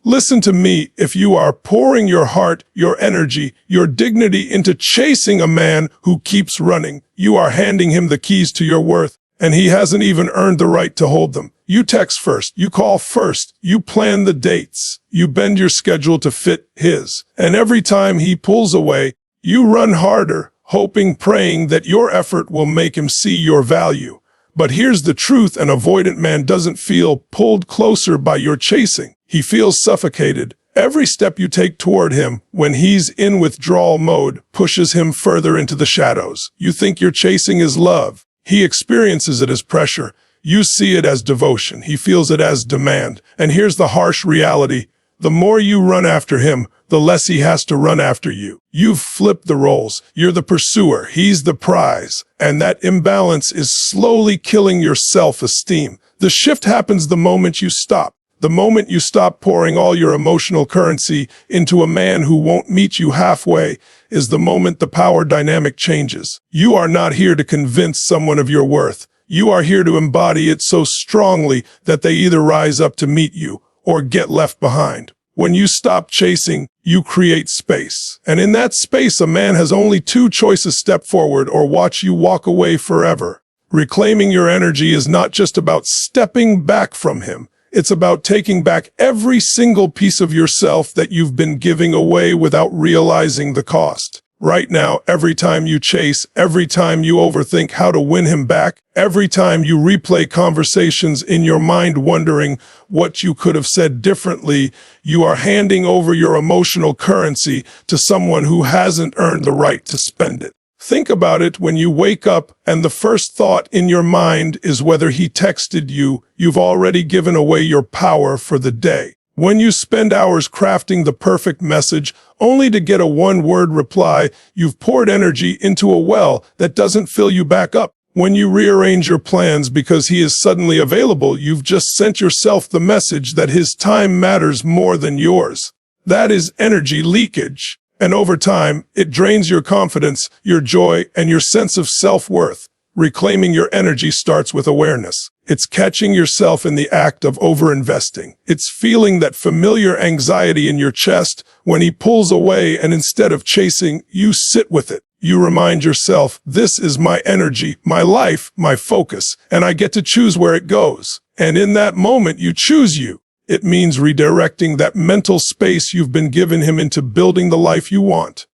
Listen to me, if you are pouring your heart, your energy, your dignity into chasing a man who keeps running, you are handing him the keys to your worth, and he hasn't even earned the right to hold them. You text first, you call first, you plan the dates, you bend your schedule to fit his, and every time he pulls away, you run harder, hoping, praying that your effort will make him see your value. But here's the truth: an avoidant man doesn't feel pulled closer by your chasing. He feels suffocated. Every step you take toward him, when he's in withdrawal mode, pushes him further into the shadows. You think your chasing is love. He experiences it as pressure. You see it as devotion. He feels it as demand. And here's the harsh reality: the more you run after him, the less he has to run after you. You've flipped the roles. You're the pursuer. He's the prize. And that imbalance is slowly killing your self-esteem. The shift happens the moment you stop. The moment you stop pouring all your emotional currency into a man who won't meet you halfway is the moment the power dynamic changes. You are not here to convince someone of your worth. You are here to embody it so strongly that they either rise up to meet you or get left behind. When you stop chasing, you create space. And in that space, a man has only two choices: step forward or watch you walk away forever. Reclaiming your energy is not just about stepping back from him. It's about taking back every single piece of yourself that you've been giving away without realizing the cost. Right now, every time you chase, every time you overthink how to win him back, every time you replay conversations in your mind wondering what you could have said differently, you are handing over your emotional currency to someone who hasn't earned the right to spend it. Think about it: when you wake up and the first thought in your mind is whether he texted you, you've already given away your power for the day. When you spend hours crafting the perfect message only to get a one-word reply, you've poured energy into a well that doesn't fill you back up. When you rearrange your plans because he is suddenly available, you've just sent yourself the message that his time matters more than yours. That is energy leakage. And over time, it drains your confidence, your joy, and your sense of self-worth. Reclaiming your energy starts with awareness. It's catching yourself in the act of overinvesting. It's feeling that familiar anxiety in your chest when he pulls away, and instead of chasing, you sit with it. You remind yourself, this is my energy, my life, my focus, and I get to choose where it goes. And in that moment, you choose you. It means redirecting that mental space you've been given him into building the life you want.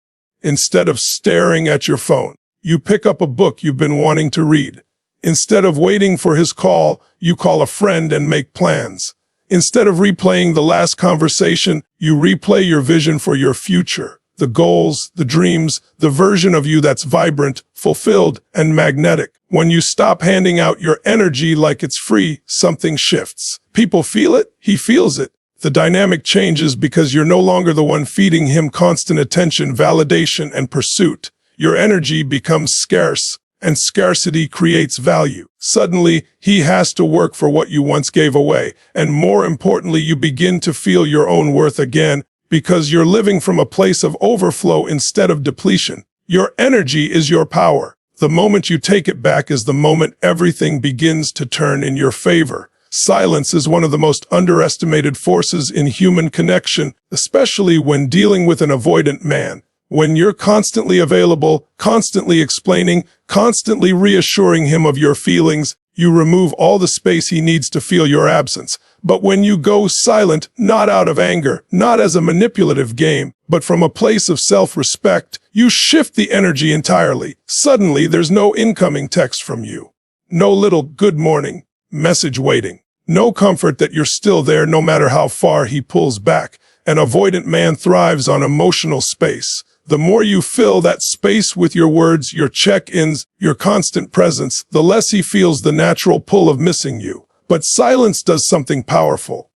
Instead of staring at your phone, you pick up a book you've been wanting to read. Instead of waiting for his call, you call a friend and make plans. Instead of replaying the last conversation, you replay your vision for your future. The goals, the dreams, the version of you that's vibrant, fulfilled, and magnetic. When you stop handing out your energy like it's free, something shifts. People feel it, he feels it. The dynamic changes because you're no longer the one feeding him constant attention, validation, and pursuit. Your energy becomes scarce, and scarcity creates value. Suddenly, he has to work for what you once gave away, and more importantly, you begin to feel your own worth again, because you're living from a place of overflow instead of depletion. Your energy is your power. The moment you take it back is the moment everything begins to turn in your favor. Silence is one of the most underestimated forces in human connection, especially when dealing with an avoidant man. When you're constantly available, constantly explaining, constantly reassuring him of your feelings, you remove all the space he needs to feel your absence. But when you go silent, not out of anger, not as a manipulative game, but from a place of self-respect, you shift the energy entirely. Suddenly, there's no incoming text from you. No little good morning message waiting. No comfort that you're still there no matter how far he pulls back. An avoidant man thrives on emotional space. The more you fill that space with your words, your check-ins, your constant presence, the less he feels the natural pull of missing you. But silence does something powerful.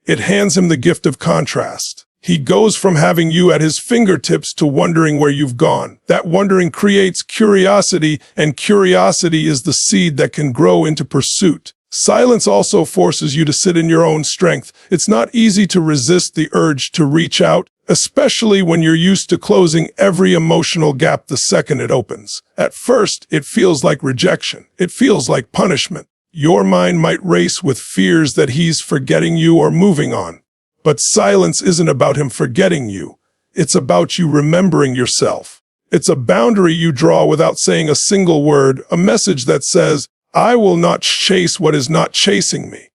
It hands him the gift of contrast. He goes from having you at his fingertips to wondering where you've gone. That wondering creates curiosity, and curiosity is the seed that can grow into pursuit. Silence also forces you to sit in your own strength. It's not easy to resist the urge to reach out, especially when you're used to closing every emotional gap the second it opens. At first, it feels like rejection. It feels like punishment. Your mind might race with fears that he's forgetting you or moving on. But silence isn't about him forgetting you. It's about you remembering yourself. It's a boundary you draw without saying a single word, a message that says, I will not chase what is not chasing me.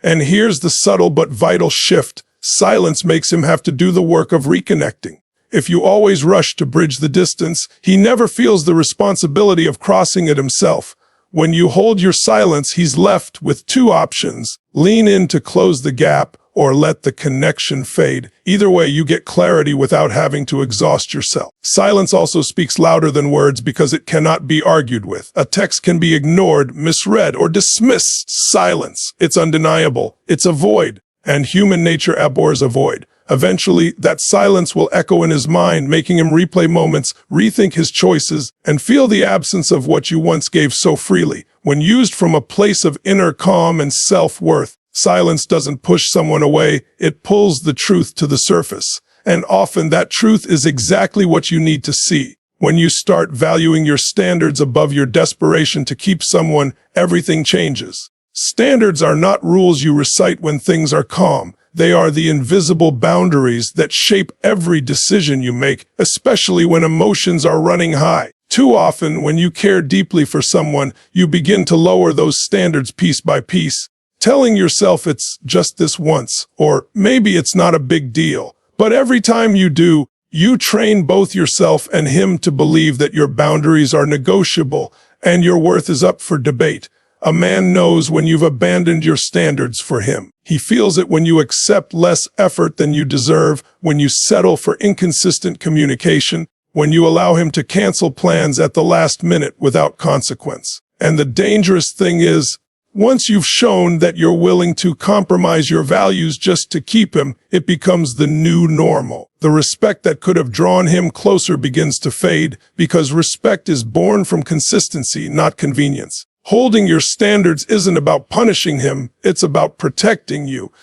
And here's the subtle but vital shift. Silence makes him have to do the work of reconnecting. If you always rush to bridge the distance, he never feels the responsibility of crossing it himself. When you hold your silence, he's left with two options: lean in to close the gap, or let the connection fade. Either way, you get clarity without having to exhaust yourself. Silence also speaks louder than words because it cannot be argued with. A text can be ignored, misread, or dismissed. Silence, it's undeniable. It's a void, and human nature abhors a void. Eventually, that silence will echo in his mind, making him replay moments, rethink his choices, and feel the absence of what you once gave so freely. When used from a place of inner calm and self-worth, silence doesn't push someone away, it pulls the truth to the surface. And often that truth is exactly what you need to see. When you start valuing your standards above your desperation to keep someone, everything changes. Standards are not rules you recite when things are calm. They are the invisible boundaries that shape every decision you make, especially when emotions are running high. Too often, when you care deeply for someone, you begin to lower those standards piece by piece, telling yourself it's just this once, or maybe it's not a big deal. But every time you do, you train both yourself and him to believe that your boundaries are negotiable and your worth is up for debate. A man knows when you've abandoned your standards for him. He feels it when you accept less effort than you deserve, when you settle for inconsistent communication, when you allow him to cancel plans at the last minute without consequence. And the dangerous thing is, once you've shown that you're willing to compromise your values just to keep him, it becomes the new normal. The respect that could have drawn him closer begins to fade, because respect is born from consistency, not convenience. Holding your standards isn't about punishing him, it's about protecting you.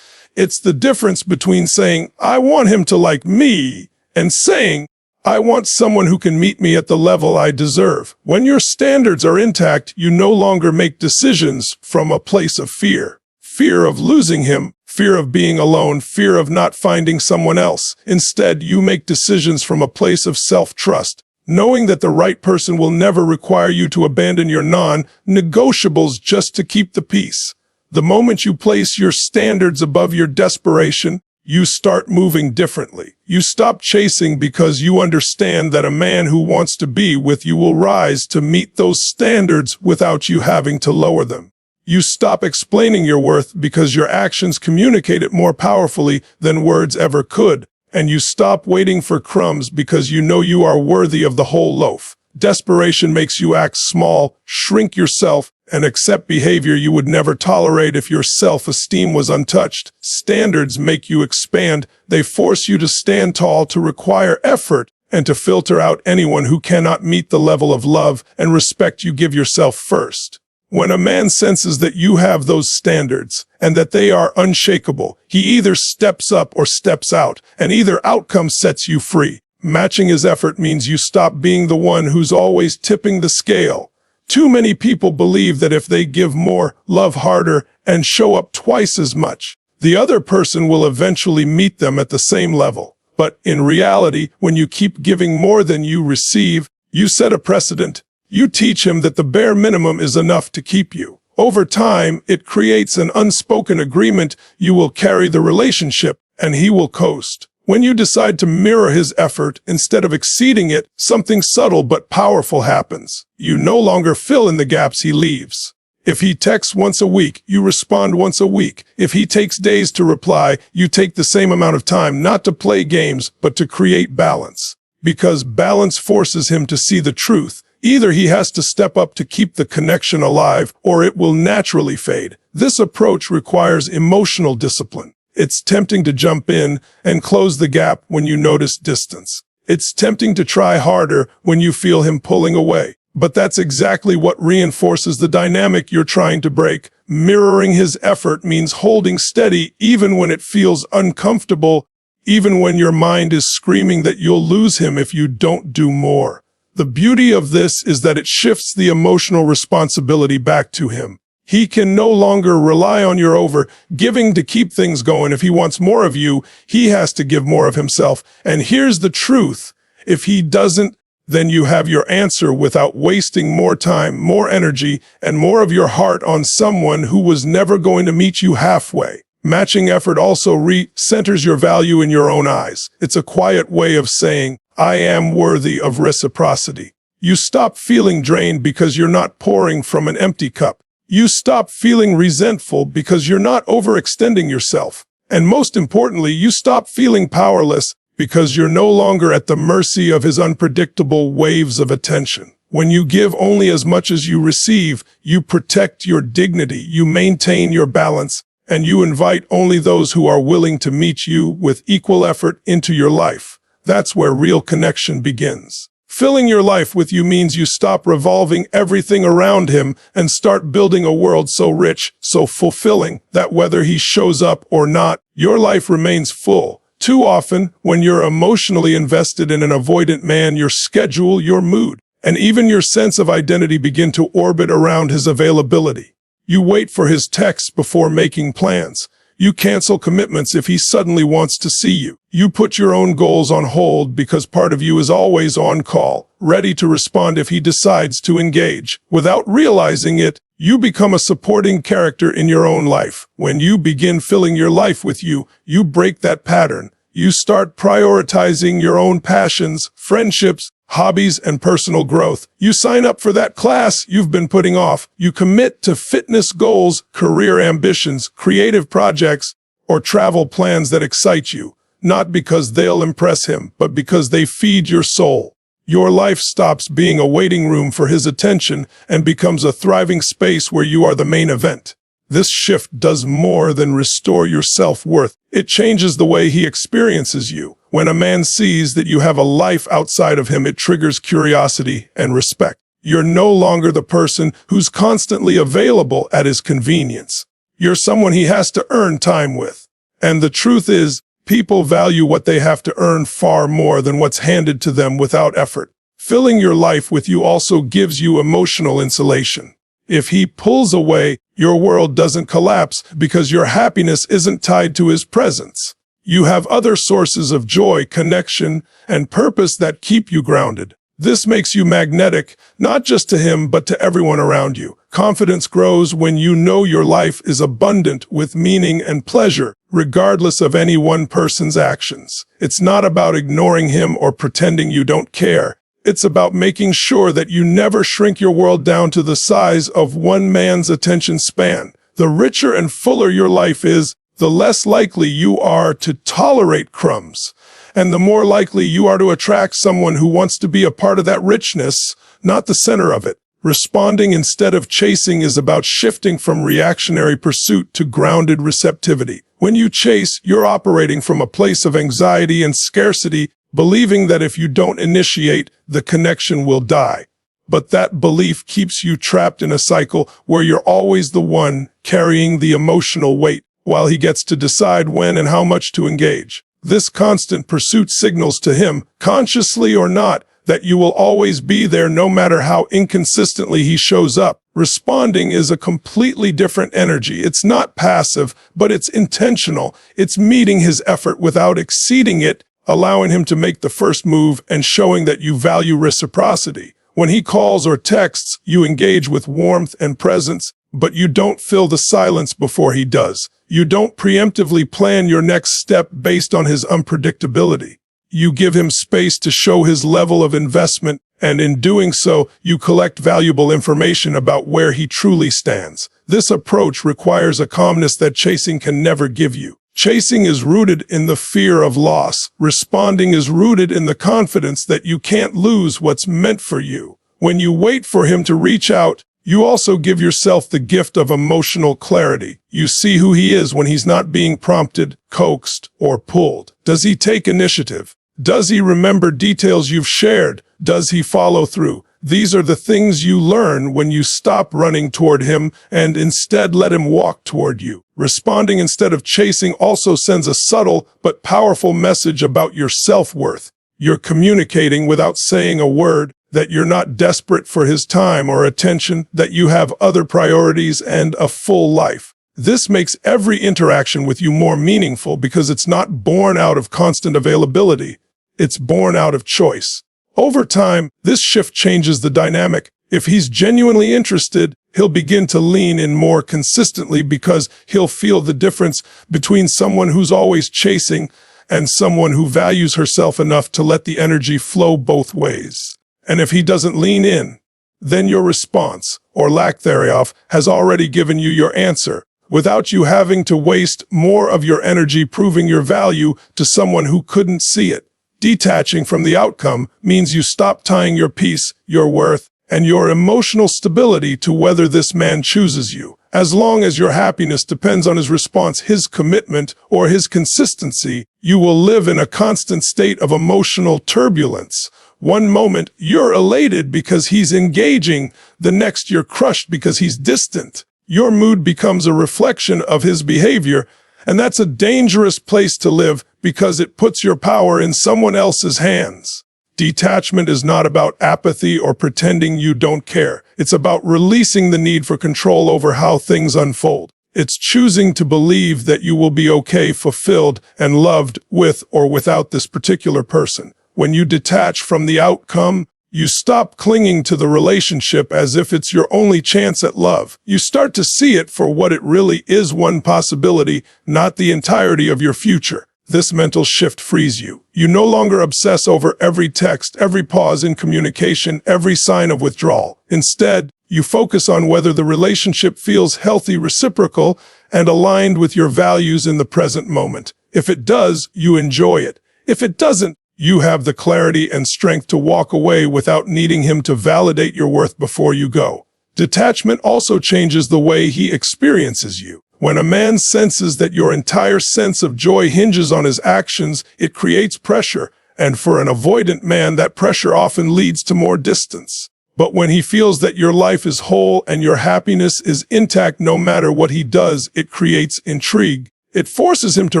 It's the difference between saying, I want him to like me, and saying, I want someone who can meet me at the level I deserve. When your standards are intact, you no longer make decisions from a place of fear. Fear of losing him, fear of being alone, fear of not finding someone else. Instead, you make decisions from a place of self-trust, knowing that the right person will never require you to abandon your non-negotiables just to keep the peace. The moment you place your standards above your desperation, you start moving differently. You stop chasing because you understand that a man who wants to be with you will rise to meet those standards without you having to lower them. You stop explaining your worth because your actions communicate it more powerfully than words ever could. And you stop waiting for crumbs because you know you are worthy of the whole loaf. Desperation makes you act small, shrink yourself, and accept behavior you would never tolerate if your self-esteem was untouched. Standards make you expand. They force you to stand tall, to require effort, and to filter out anyone who cannot meet the level of love and respect you give yourself first. When a man senses that you have those standards and that they are unshakable, he either steps up or steps out, and either outcome sets you free. Matching his effort means you stop being the one who's always tipping the scale. Too many people believe that if they give more, love harder, and show up twice as much, the other person will eventually meet them at the same level. But in reality, when you keep giving more than you receive, you set a precedent. You teach him that the bare minimum is enough to keep you. Over time, it creates an unspoken agreement. You will carry the relationship, and he will coast. When you decide to mirror his effort instead of exceeding it, something subtle but powerful happens. You no longer fill in the gaps he leaves. If he texts once a week, you respond once a week. If he takes days to reply, you take the same amount of time, not to play games, but to create balance. Because balance forces him to see the truth. Either he has to step up to keep the connection alive, or it will naturally fade. This approach requires emotional discipline. It's tempting to jump in and close the gap when you notice distance. It's tempting to try harder when you feel him pulling away. But that's exactly what reinforces the dynamic you're trying to break. Mirroring his effort means holding steady even when it feels uncomfortable, even when your mind is screaming that you'll lose him if you don't do more. The beauty of this is that it shifts the emotional responsibility back to him. He can no longer rely on your over-giving to keep things going. If he wants more of you, he has to give more of himself. And here's the truth. If he doesn't, then you have your answer without wasting more time, more energy, and more of your heart on someone who was never going to meet you halfway. Matching effort also re-centers your value in your own eyes. It's a quiet way of saying, I am worthy of reciprocity. You stop feeling drained because you're not pouring from an empty cup. You stop feeling resentful because you're not overextending yourself. And most importantly, you stop feeling powerless because you're no longer at the mercy of his unpredictable waves of attention. When you give only as much as you receive, you protect your dignity, you maintain your balance, and you invite only those who are willing to meet you with equal effort into your life. That's where real connection begins. Filling your life with you means you stop revolving everything around him and start building a world so rich, so fulfilling, that whether he shows up or not, your life remains full. Too often, when you're emotionally invested in an avoidant man, your schedule, your mood, and even your sense of identity begin to orbit around his availability. You wait for his texts before making plans. You cancel commitments if he suddenly wants to see you. You put your own goals on hold because part of you is always on call, ready to respond if he decides to engage. Without realizing it, you become a supporting character in your own life. When you begin filling your life with you, you break that pattern. You start prioritizing your own passions, friendships, hobbies, and personal growth. You sign up for that class you've been putting off. You commit to fitness goals, career ambitions, creative projects, or travel plans that excite you, not because they'll impress him, but because they feed your soul. Your life stops being a waiting room for his attention and becomes a thriving space where you are the main event. This shift does more than restore your self-worth. It changes the way he experiences you. When a man sees that you have a life outside of him, it triggers curiosity and respect. You're no longer the person who's constantly available at his convenience. You're someone he has to earn time with. And the truth is, people value what they have to earn far more than what's handed to them without effort. Filling your life with you also gives you emotional insulation. If he pulls away, your world doesn't collapse because your happiness isn't tied to his presence. You have other sources of joy, connection, and purpose that keep you grounded. This makes you magnetic, not just to him, but to everyone around you. Confidence grows when you know your life is abundant with meaning and pleasure, regardless of any one person's actions. It's not about ignoring him or pretending you don't care. It's about making sure that you never shrink your world down to the size of one man's attention span. The richer and fuller your life is, the less likely you are to tolerate crumbs, and the more likely you are to attract someone who wants to be a part of that richness, not the center of it. Responding instead of chasing is about shifting from reactionary pursuit to grounded receptivity. When you chase, you're operating from a place of anxiety and scarcity, believing that if you don't initiate, the connection will die. But that belief keeps you trapped in a cycle where you're always the one carrying the emotional weight, while he gets to decide when and how much to engage. This constant pursuit signals to him, consciously or not, that you will always be there no matter how inconsistently he shows up. Responding is a completely different energy. It's not passive, but it's intentional. It's meeting his effort without exceeding it, allowing him to make the first move and showing that you value reciprocity. When he calls or texts, you engage with warmth and presence, but you don't fill the silence before he does. You don't preemptively plan your next step based on his unpredictability. You give him space to show his level of investment, and in doing so, you collect valuable information about where he truly stands. This approach requires a calmness that chasing can never give you. Chasing is rooted in the fear of loss. Responding is rooted in the confidence that you can't lose what's meant for you. When you wait for him to reach out, you also give yourself the gift of emotional clarity. You see who he is when he's not being prompted, coaxed, or pulled. Does he take initiative? Does he remember details you've shared? Does he follow through? These are the things you learn when you stop running toward him and instead let him walk toward you. Responding instead of chasing also sends a subtle but powerful message about your self-worth. You're communicating without saying a word. that you're not desperate for his time or attention, that you have other priorities and a full life. This makes every interaction with you more meaningful because it's not born out of constant availability. It's born out of choice. Over time, this shift changes the dynamic. If he's genuinely interested, he'll begin to lean in more consistently because he'll feel the difference between someone who's always chasing and someone who values herself enough to let the energy flow both ways. And if he doesn't lean in, then your response, or lack thereof, has already given you your answer, without you having to waste more of your energy proving your value to someone who couldn't see it. Detaching from the outcome means you stop tying your peace, your worth, and your emotional stability to whether this man chooses you. As long as your happiness depends on his response, his commitment, or his consistency, you will live in a constant state of emotional turbulence. One moment, you're elated because he's engaging. The next, you're crushed because he's distant. Your mood becomes a reflection of his behavior, and that's a dangerous place to live because it puts your power in someone else's hands. Detachment is not about apathy or pretending you don't care. It's about releasing the need for control over how things unfold. It's choosing to believe that you will be okay, fulfilled, and loved with or without this particular person. When you detach from the outcome, you stop clinging to the relationship as if it's your only chance at love. You start to see it for what it really is, one possibility, not the entirety of your future. This mental shift frees you. You no longer obsess over every text, every pause in communication, every sign of withdrawal. Instead, you focus on whether the relationship feels healthy, reciprocal, and aligned with your values in the present moment. If it does, you enjoy it. If it doesn't, you have the clarity and strength to walk away without needing him to validate your worth before you go. Detachment also changes the way he experiences you. When a man senses that your entire sense of joy hinges on his actions, it creates pressure, and for an avoidant man, that pressure often leads to more distance. But when he feels that your life is whole and your happiness is intact no matter what he does, it creates intrigue. It forces him to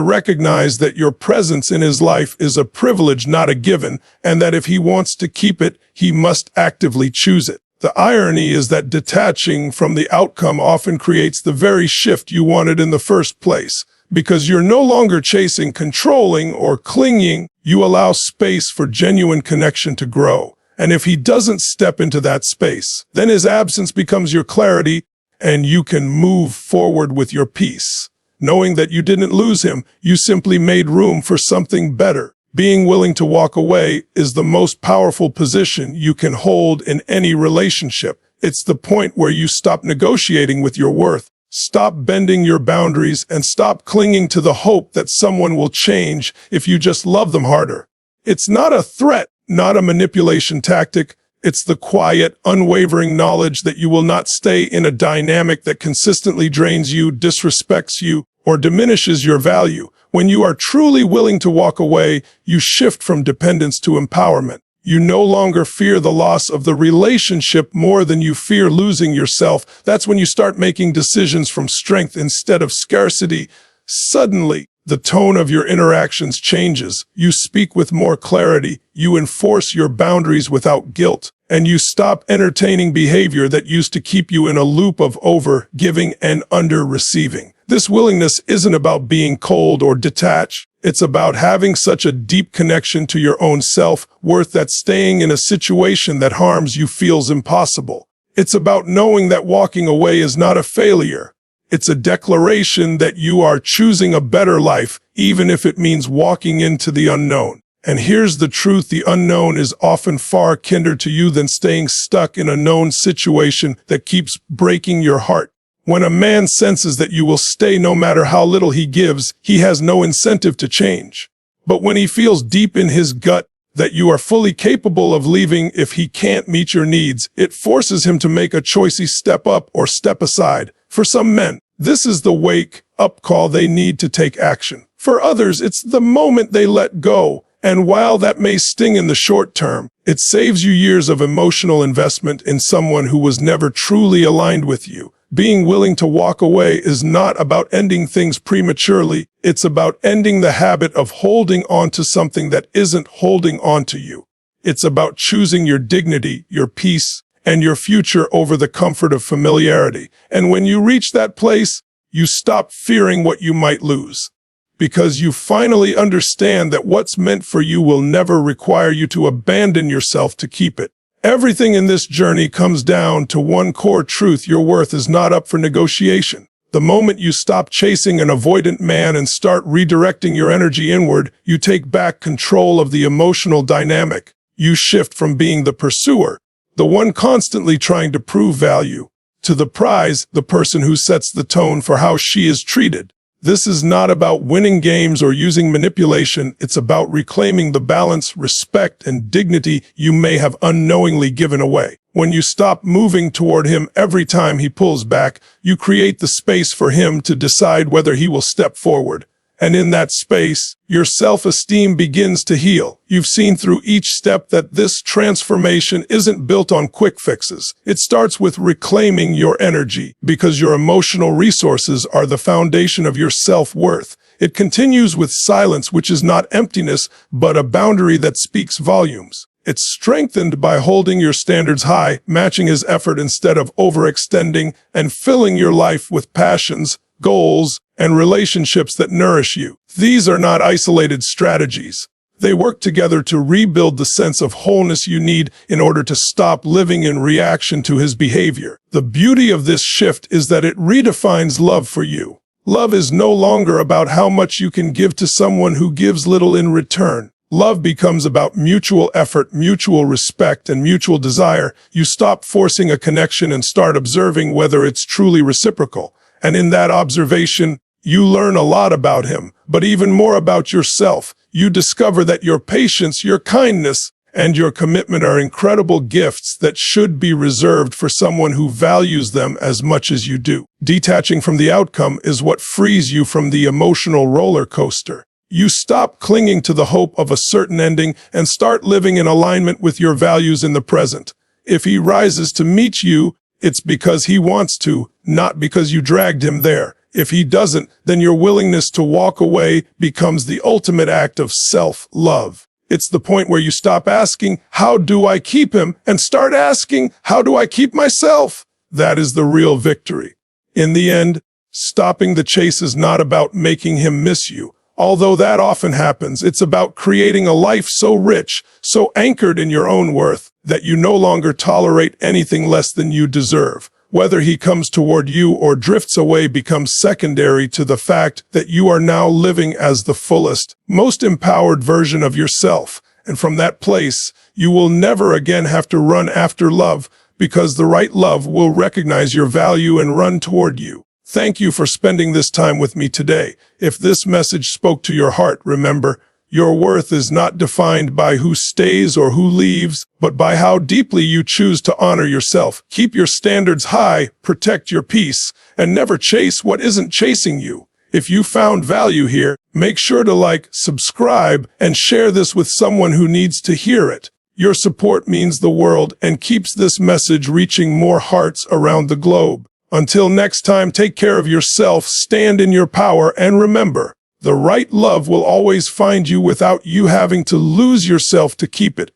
recognize that your presence in his life is a privilege, not a given, and that if he wants to keep it, he must actively choose it. The irony is that detaching from the outcome often creates the very shift you wanted in the first place. Because you're no longer chasing, controlling, or clinging, you allow space for genuine connection to grow. And if he doesn't step into that space, then his absence becomes your clarity, and you can move forward with your peace. Knowing that you didn't lose him, you simply made room for something better. Being willing to walk away is the most powerful position you can hold in any relationship. It's the point where you stop negotiating with your worth, stop bending your boundaries, and stop clinging to the hope that someone will change if you just love them harder. It's not a threat, not a manipulation tactic. It's the quiet, unwavering knowledge that you will not stay in a dynamic that consistently drains you, disrespects you, or diminishes your value. When you are truly willing to walk away, you shift from dependence to empowerment. You no longer fear the loss of the relationship more than you fear losing yourself. That's when you start making decisions from strength instead of scarcity. Suddenly, the tone of your interactions changes. You speak with more clarity. You enforce your boundaries without guilt. And you stop entertaining behavior that used to keep you in a loop of over-giving and under-receiving. This willingness isn't about being cold or detached. It's about having such a deep connection to your own self-worth that staying in a situation that harms you feels impossible. It's about knowing that walking away is not a failure. It's a declaration that you are choosing a better life, even if it means walking into the unknown. And here's the truth: the unknown is often far kinder to you than staying stuck in a known situation that keeps breaking your heart. When a man senses that you will stay no matter how little he gives, he has no incentive to change. But when he feels deep in his gut that you are fully capable of leaving if he can't meet your needs, it forces him to make a choice: step up or step aside. For some men, this is the wake-up call they need to take action. For others, it's the moment they let go. And while that may sting in the short term, it saves you years of emotional investment in someone who was never truly aligned with you. Being willing to walk away is not about ending things prematurely. It's about ending the habit of holding on to something that isn't holding on to you. It's about choosing your dignity, your peace, and your future over the comfort of familiarity. And when you reach that place, you stop fearing what you might lose, because you finally understand that what's meant for you will never require you to abandon yourself to keep it. Everything in this journey comes down to one core truth: your worth is not up for negotiation. The moment you stop chasing an avoidant man and start redirecting your energy inward, you take back control of the emotional dynamic. You shift from being the pursuer, the one constantly trying to prove value, to the prize, the person who sets the tone for how she is treated. This is not about winning games or using manipulation. It's about reclaiming the balance, respect, and dignity you may have unknowingly given away. When you stop moving toward him every time he pulls back, you create the space for him to decide whether he will step forward. And in that space, your self-esteem begins to heal. You've seen through each step that this transformation isn't built on quick fixes. It starts with reclaiming your energy, because your emotional resources are the foundation of your self-worth. It continues with silence, which is not emptiness, but a boundary that speaks volumes. It's strengthened by holding your standards high, matching his effort instead of overextending, and filling your life with passions, goals, and relationships that nourish you. These are not isolated strategies. They work together to rebuild the sense of wholeness you need in order to stop living in reaction to his behavior. The beauty of this shift is that it redefines love for you. Love is no longer about how much you can give to someone who gives little in return. Love becomes about mutual effort, mutual respect, and mutual desire. You stop forcing a connection and start observing whether it's truly reciprocal. And in that observation, you learn a lot about him, but even more about yourself. You discover that your patience, your kindness, and your commitment are incredible gifts that should be reserved for someone who values them as much as you do. Detaching from the outcome is what frees you from the emotional roller coaster. You stop clinging to the hope of a certain ending and start living in alignment with your values in the present. If he rises to meet you, it's because he wants to, not because you dragged him there. If he doesn't, then your willingness to walk away becomes the ultimate act of self-love. It's the point where you stop asking, "How do I keep him?" and start asking, "How do I keep myself?" That is the real victory. In the end, stopping the chase is not about making him miss you. Although that often happens, it's about creating a life so rich, so anchored in your own worth, that you no longer tolerate anything less than you deserve. Whether he comes toward you or drifts away becomes secondary to the fact that you are now living as the fullest, most empowered version of yourself. And from that place, you will never again have to run after love, because the right love will recognize your value and run toward you. Thank you for spending this time with me today. If this message spoke to your heart, remember, your worth is not defined by who stays or who leaves, but by how deeply you choose to honor yourself. Keep your standards high, protect your peace, and never chase what isn't chasing you. If you found value here, make sure to like, subscribe, and share this with someone who needs to hear it. Your support means the world and keeps this message reaching more hearts around the globe. Until next time, take care of yourself, stand in your power, and remember, the right love will always find you without you having to lose yourself to keep it.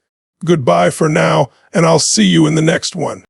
Goodbye for now, and I'll see you in the next one.